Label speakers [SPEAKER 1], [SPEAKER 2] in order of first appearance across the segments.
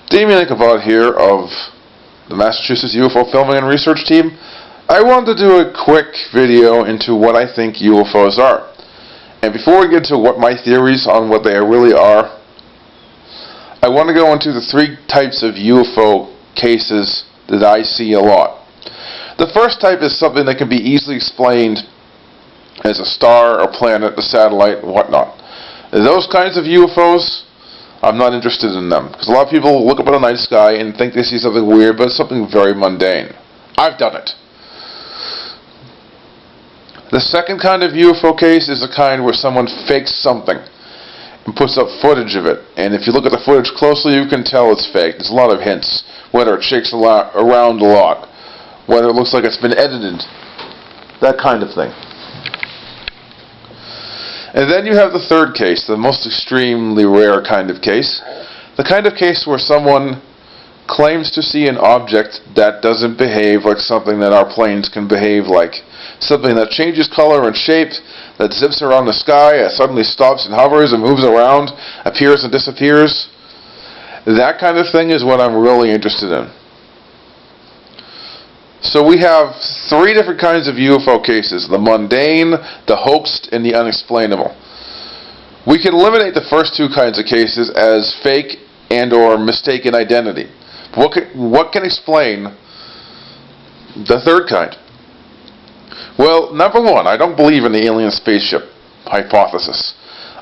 [SPEAKER 1] M.U.P.H.A.R.T here of the Massachusetts UFO Filming and Research Team. I wanted to do a quick video into what I think UFOs are. And before we get to what my theories on what they really are, I want to go into the three types of UFO cases that I see a lot. The first type is something that can be easily explained as a star, a planet, a satellite, and whatnot. Those kinds of UFOs, I'm not interested in them. Because a lot of people look up at a night sky and think they see something weird, but it's something very mundane. I've done it. The second kind of UFO case is the kind where someone fakes something and puts up footage of it. And if you look at the footage closely, you can tell it's fake. There's a lot of hints. Whether it shakes around a lot. Whether it looks like it's been edited. That kind of thing. And then you have the third case, the most extremely rare kind of case. The kind of case where someone claims to see an object that doesn't behave like something that our planes can behave like. Something that changes color and shape, that zips around the sky, suddenly stops and hovers and moves around, appears and disappears. That kind of thing is what I'm really interested in. So we have three different kinds of UFO cases: the mundane, the hoaxed, and the unexplainable. We can eliminate the first two kinds of cases as fake and or mistaken identity. What can explain the third kind? Well, number one, I don't believe in the alien spaceship hypothesis.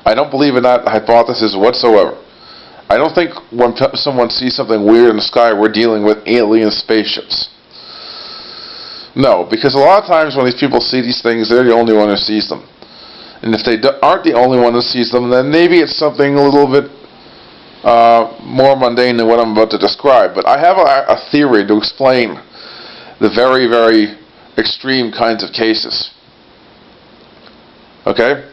[SPEAKER 1] I don't believe in that hypothesis whatsoever. I don't think when someone sees something weird in the sky, we're dealing with alien spaceships. No, because a lot of times when these people see these things, they're the only one who sees them. And if they aren't the only one who sees them, then maybe it's something a little bit more mundane than what I'm about to describe. But I have a theory to explain the very, very extreme kinds of cases. Okay?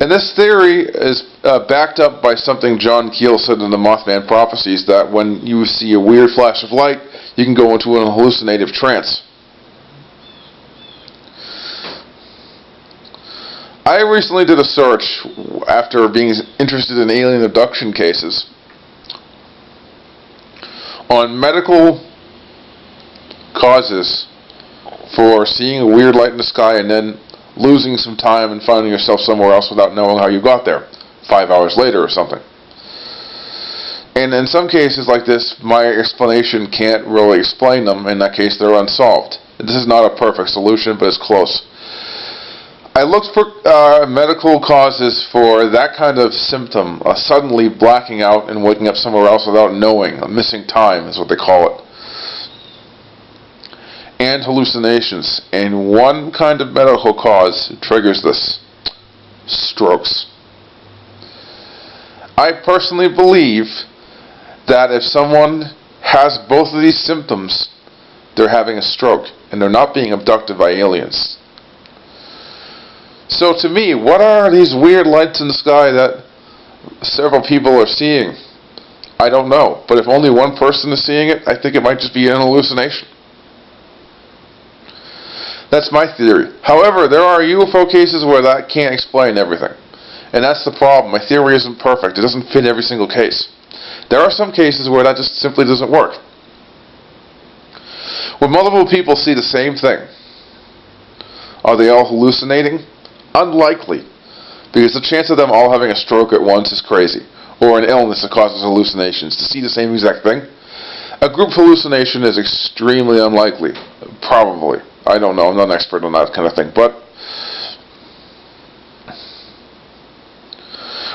[SPEAKER 1] And this theory is backed up by something John Keel said in the Mothman Prophecies, that when you see a weird flash of light, you can go into an hallucinative trance. I recently did a search after being interested in alien abduction cases on medical causes for seeing a weird light in the sky and then losing some time and finding yourself somewhere else without knowing how you got there 5 hours later or something. And in some cases like this, my explanation can't really explain them. In that case, they're unsolved. This is not a perfect solution, but it's close. I looked for medical causes for that kind of symptom, suddenly blacking out and waking up somewhere else without knowing. Missing time is what they call it. And hallucinations. And one kind of medical cause triggers this: strokes. I personally believe that if someone has both of these symptoms, they're having a stroke and they're not being abducted by aliens. So to me, what are these weird lights in the sky that several people are seeing? I don't know. But if only one person is seeing it, I think it might just be an hallucination. That's my theory. However, there are UFO cases where that can't explain everything. And that's the problem. My theory isn't perfect. It doesn't fit every single case. There are some cases where that just simply doesn't work. When multiple people see the same thing, are they all hallucinating? Unlikely. Because the chance of them all having a stroke at once is crazy. Or an illness that causes hallucinations. To see the same exact thing? A group hallucination is extremely unlikely. Probably. I don't know, I'm not an expert on that kind of thing, but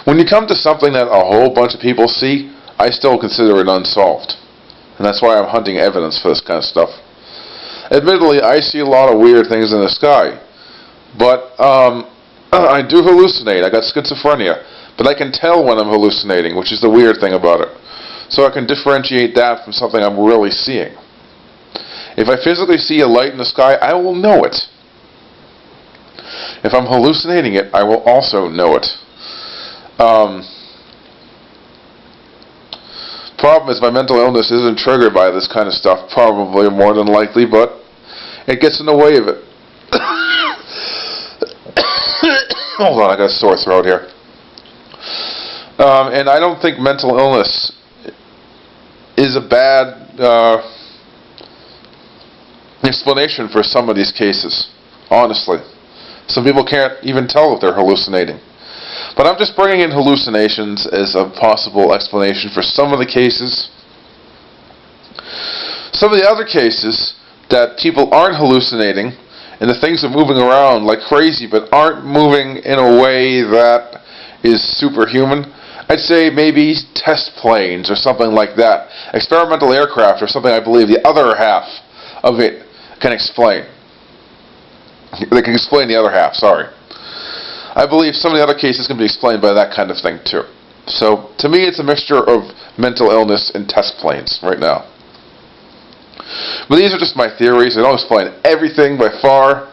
[SPEAKER 1] when you come to something that a whole bunch of people see, I still consider it unsolved. And that's why I'm hunting evidence for this kind of stuff. Admittedly, I see a lot of weird things in the sky, but I do hallucinate. I got schizophrenia, but I can tell when I'm hallucinating, which is the weird thing about it. So I can differentiate that from something I'm really seeing. If I physically see a light in the sky, I will know it. If I'm hallucinating it, I will also know it. Problem is, my mental illness isn't triggered by this kind of stuff, probably more than likely, but it gets in the way of it. Hold on, I got a sore throat here. And I don't think mental illness is a bad explanation for some of these cases, honestly. Some people can't even tell if they're hallucinating. But I'm just bringing in hallucinations as a possible explanation for some of the cases. Some of the other cases that people aren't hallucinating and the things are moving around like crazy but aren't moving in a way that is superhuman, I'd say maybe test planes or something like that. Experimental aircraft or something I believe the other half of it can explain. They can explain the other half, sorry. I believe some of the other cases can be explained by that kind of thing too. So, to me it's a mixture of mental illness and test planes right now. But these are just my theories. They don't explain everything by far.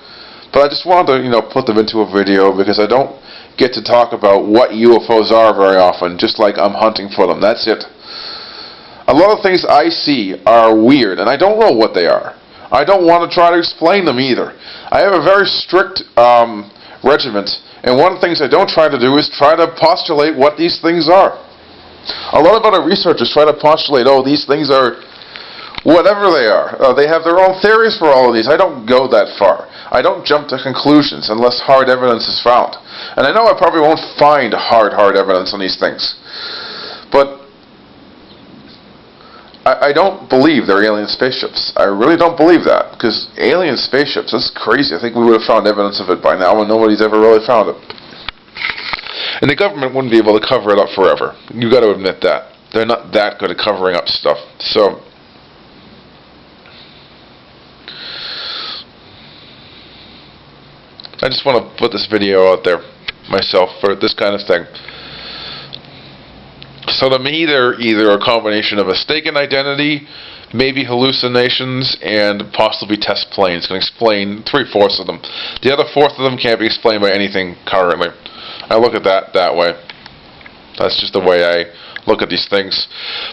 [SPEAKER 1] But I just wanted to, put them into a video because I don't get to talk about what UFOs are very often, just like I'm hunting for them. That's it. A lot of things I see are weird, and I don't know what they are. I don't want to try to explain them either. I have a very strict regiment, and one of the things I don't try to do is try to postulate what these things are. A lot of other researchers try to postulate, these things are whatever they are. They have their own theories for all of these. I don't go that far. I don't jump to conclusions unless hard evidence is found. And I know I probably won't find hard evidence on these things. But I don't believe they're alien spaceships. I really don't believe that. Because alien spaceships, that's crazy. I think we would have found evidence of it by now and nobody's ever really found it. And the government wouldn't be able to cover it up forever. You got to admit that. They're not that good at covering up stuff. So I just want to put this video out there myself for this kind of thing. So to me, they're either a combination of mistaken identity, maybe hallucinations, and possibly test planes. Can explain 3/4 of them. The other 1/4 of them can't be explained by anything currently. I look at that way. That's just the way I look at these things.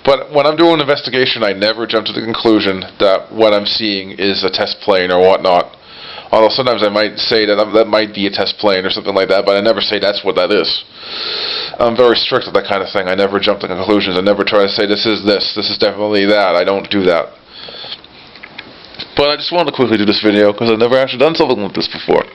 [SPEAKER 1] But when I'm doing an investigation, I never jump to the conclusion that what I'm seeing is a test plane or whatnot. Although sometimes I might say that might be a test plane or something like that, but I never say that's what that is. I'm very strict with that kind of thing. I never jump to conclusions. I never try to say this is definitely that. I don't do that. But I just wanted to quickly do this video because I've never actually done something like this before.